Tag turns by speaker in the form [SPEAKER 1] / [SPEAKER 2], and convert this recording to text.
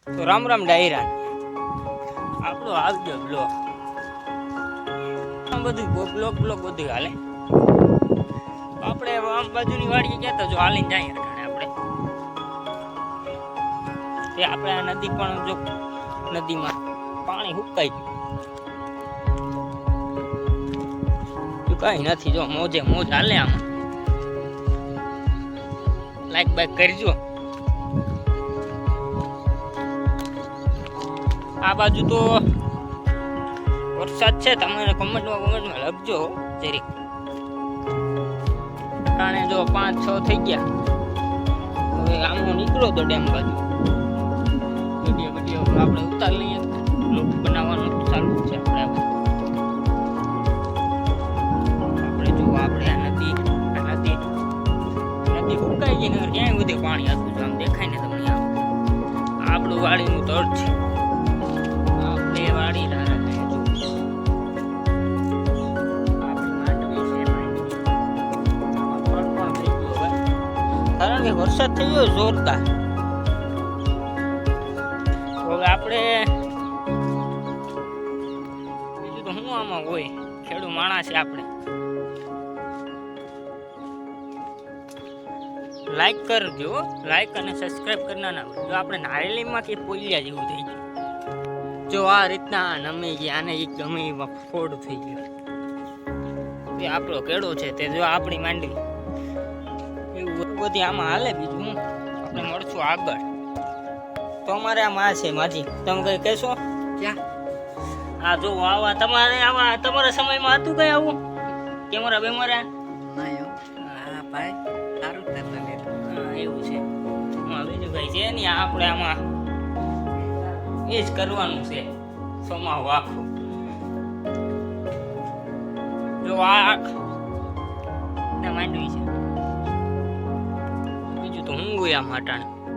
[SPEAKER 1] તો રામ રામ ડાયરા આપણો આવજો બ્લોગ આમ બધું બ્લોગ બધું હાલે. આપણે આમ બાજુની વાડીએ ગયા તો જો હાલીને જાય આપણે તે આપણે આ નદી પણ જો નદીમાં પાણી સુકાઈ ગયું કઈ નથી. જો મોજે મોજ હાલે. આમાં લાઈક બાઈક કરજો. આ બાજુ તો વરસાદ છે. તમે કમેન્ટમાં લખજો જરીક. કારણે જો 5-6 થઈ ગયા. હવે આમ નીકળો તો ડેમ બાજુ વિડીયો આપણે ઉતાર લઈએ. બ્લોગ બનાવવાનું ચાલુ છે આપણે જો આપણે આ નદી સુકાઈ ગઈ ને ક્યાંય બધે પાણી હતું. આમ દેખાય ને તમને આપણું વાડીનું તળ છે. આપણે વાડી કારણ કે વરસાદ થઈ ગયો જોરદાર. હવે આપણે બીજું તો શું આમાં હોય. ખેડૂત માણસ છે આપણે. લાઈક કરજો. લાઈક અને સબસ્ક્રાઇબ કરના ના જો આપણે નારેલીમાં કે પોલિયા જેવું થઈ ગયું. જો આ રીતના નમી ગયા આને એક ગમે એમાં ફોડ થઈ ગયો. એ આપણો કેળો છે તે જો આપણી માંડવી એવું બધી આમાં હાલે. બીજું હું આપણે મળશું આગળ. તો અમારે આમાં છે માજી તમે કઈ કહેશો ક્યાં? હા જો આવા તમારા સમયમાં હતું કઈ આવું કેમેરા બેમરા? હા ભાઈ સારું એવું છે. બીજું કઈ છે ને આપણે આમાં એ જ કરવાનું છે. સોમાવું આખું જો આખ માંડવી છે. બીજું તો હું આમ હટાણ